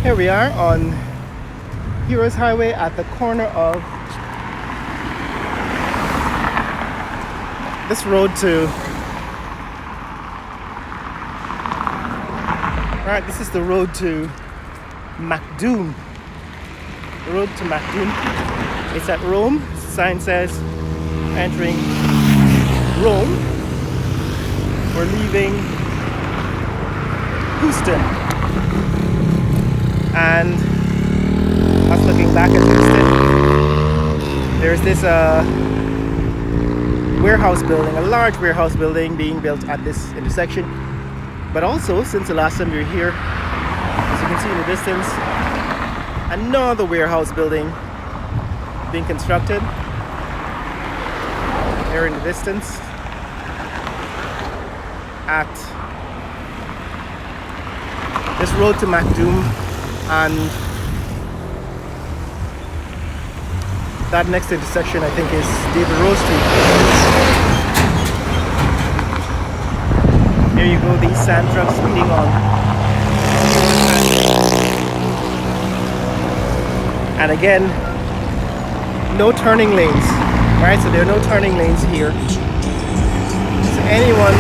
Here we are on Heroes Highway at the corner of this road to... Alright, this is the road to MacDoom. The road to MacDoom. It's at Rome. The sign says entering Rome. We're leaving Houston. And us looking back at Houston, there's this warehouse building, a large warehouse building being built at this intersection. But also, since the last time we were here, as you can see in the distance, another warehouse building being constructed there in the distance at this road to MacDoom, and that next intersection I think is David Rose Street. There you go, these sand trucks speeding on. And again, no turning lanes, right? So there are no turning lanes here. So anyone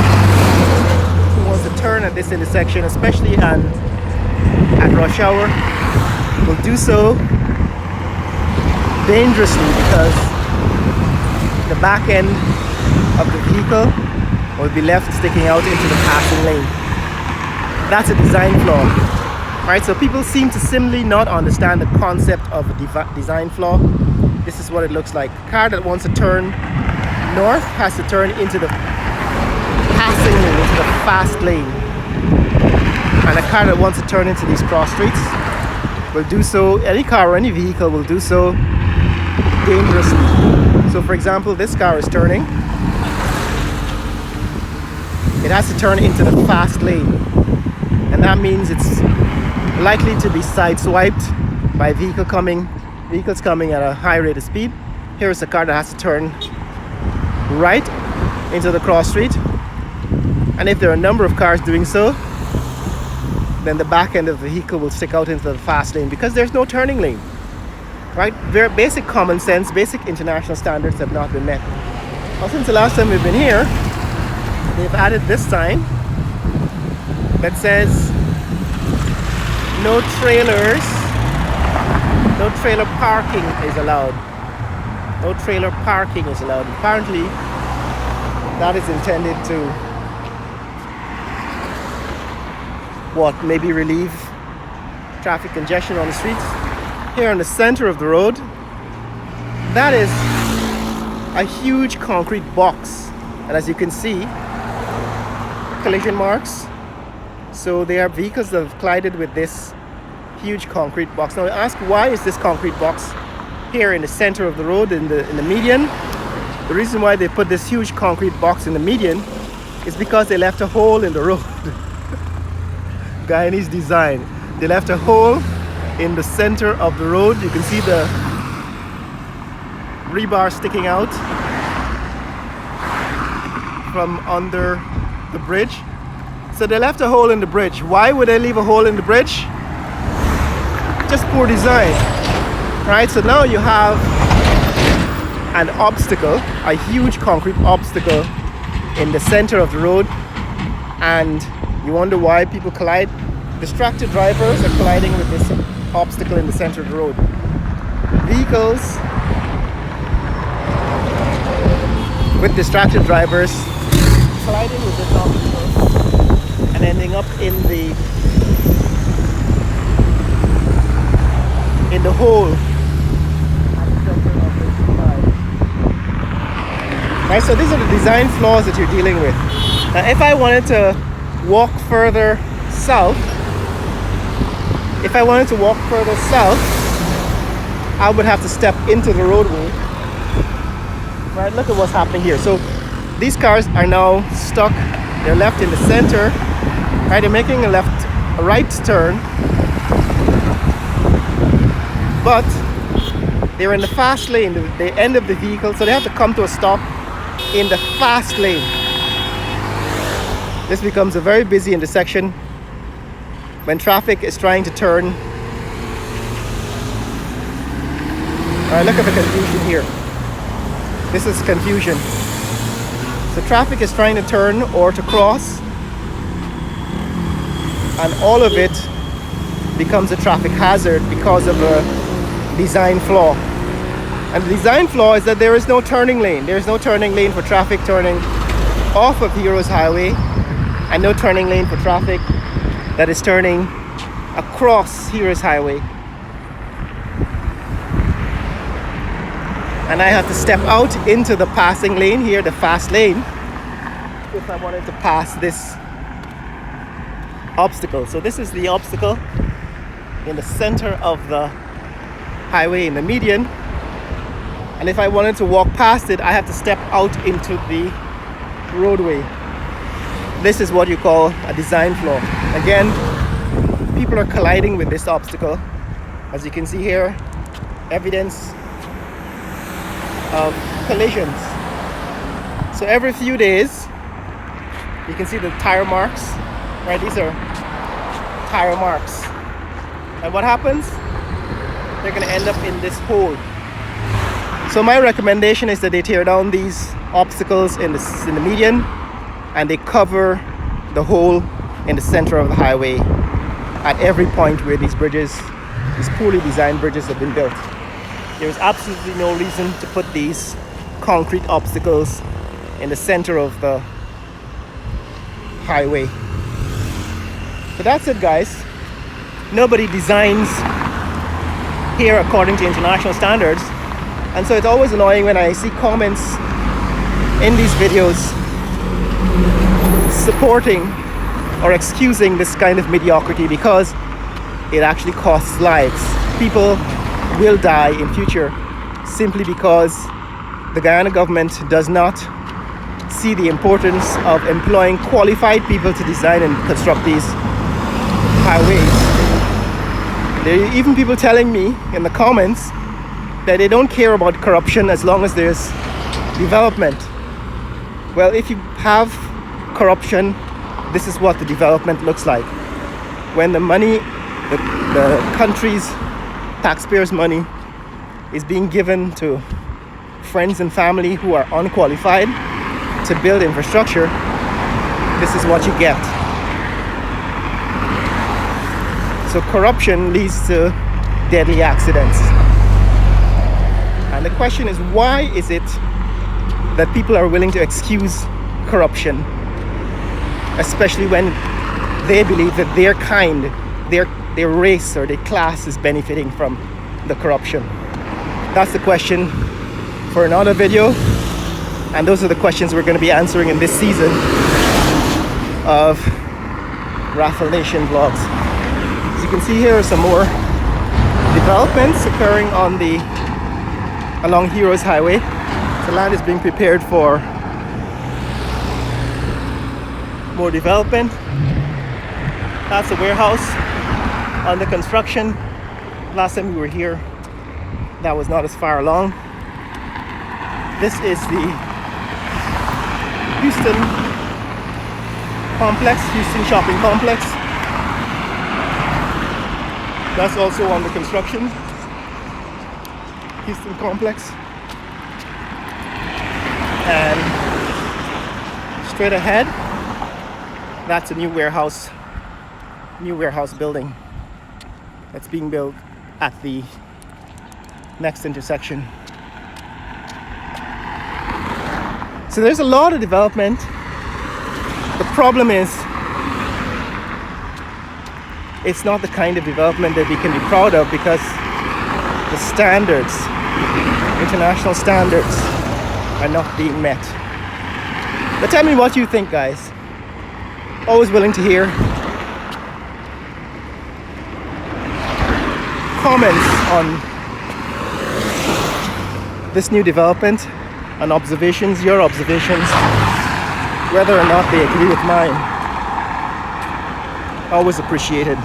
who wants to turn at this intersection, especially at rush hour, will do so dangerously, because the back end of the vehicle will be left sticking out into the passing lane. That's a design flaw, right? So people seem to simply not understand the concept of a design flaw. This is what it looks like. A car that wants to turn north has to turn into the passing lane, into the fast lane. And a car that wants to turn into these cross streets will do so, any car or any vehicle will do so dangerously. So for example, this car is turning. It has to turn into the fast lane. And that means it's likely to be sideswiped by vehicles coming at a high rate of speed. Here's a car that has to turn right into the cross street. And if there are a number of cars doing so, then the back end of the vehicle will stick out into the fast lane because there's no turning lane, right? Very basic common sense, basic international standards have not been met. Well, since the last time we've been here, they've added this sign that says no trailers, no trailer parking is allowed. No trailer parking is allowed. Apparently, that is intended to maybe relieve traffic congestion on the streets. Here in the center of the road, that is a huge concrete box, and as you can see, collision marks. So there are vehicles that have collided with this huge concrete box. Now I ask, why is this concrete box here in the center of the road, in the median? The reason why they put this huge concrete box in the median is because they left a hole in the road. Guyanese design. They left a hole in the center of the road. You can see the rebar sticking out from under the bridge. So they left a hole in the bridge. Why would they leave a hole in the bridge? Just poor design, right? So now you have an obstacle, a huge concrete obstacle in the center of the road, and you wonder why people collide. Distracted drivers are colliding with this obstacle in the center of the road. Vehicles with distracted drivers colliding with this obstacle and ending up in the hole at the center of this slide. Right, so these are the design flaws that you're dealing with. Now, if I wanted to walk further south, I would have to step into the roadway. Right, look at what's happening here. So these cars are now stuck. They're left in the center. Right, they're making a right turn, but they're in the fast lane, the end of the vehicle, so they have to come to a stop in the fast lane. This becomes a very busy intersection when traffic is trying to turn All right, look at the confusion here. This is confusion. So traffic is trying to turn or to cross, and all of it becomes a traffic hazard because of a design flaw. And the design flaw is that there is no turning lane. There is no turning lane for traffic turning off of Heroes Highway, and no turning lane for traffic that is turning across Heroes Highway. And I have to step out into the passing lane here, the fast lane, if I wanted to pass this obstacle. So this is the obstacle in the center of the highway, in the median. And if I wanted to walk past it, I have to step out into the roadway. This is what you call a design flaw. Again, people are colliding with this obstacle. As you can see here, evidence of collisions. So every few days, you can see the tire marks, right? These are tire marks. And what happens? They're gonna end up in this hole. So my recommendation is that they tear down these obstacles in the median, and they cover the hole in the center of the highway at every point where these bridges, these poorly designed bridges, have been built. There is absolutely no reason to put these concrete obstacles in the center of the highway. So that's it, guys. Nobody designs here according to international standards. And so it's always annoying when I see comments in these videos supporting or excusing this kind of mediocrity, because it actually costs lives. People will die in future simply because the Guyana government does not see the importance of employing qualified people to design and construct these highways. There are even people telling me in the comments that they don't care about corruption as long as there's development. Well, if you have corruption, this is what the development looks like. When the money, the country's taxpayers' money, is being given to friends and family who are unqualified to build infrastructure, this is what you get. So corruption leads to deadly accidents. And the question is, why is it that people are willing to excuse corruption, especially when they believe that their kind, their race or their class is benefiting from the corruption? That's the question for another video, and those are the questions we're going to be answering in this season of Raffle Nation vlogs. As you can see, here are some more developments occurring along Heroes Highway. The land is being prepared for more development. That's a warehouse under construction. Last time we were here, that was not as far along. This is the Houston complex, Houston shopping complex. That's also under construction. Houston complex. And straight ahead, that's a new warehouse building that's being built at the next intersection. So there's a lot of development. The problem is, it's not the kind of development that we can be proud of, because the standards, international standards, are not being met. But tell me what you think, guys. Always willing to hear comments on this new development and observations, your observations, whether or not they agree with mine. Always appreciated.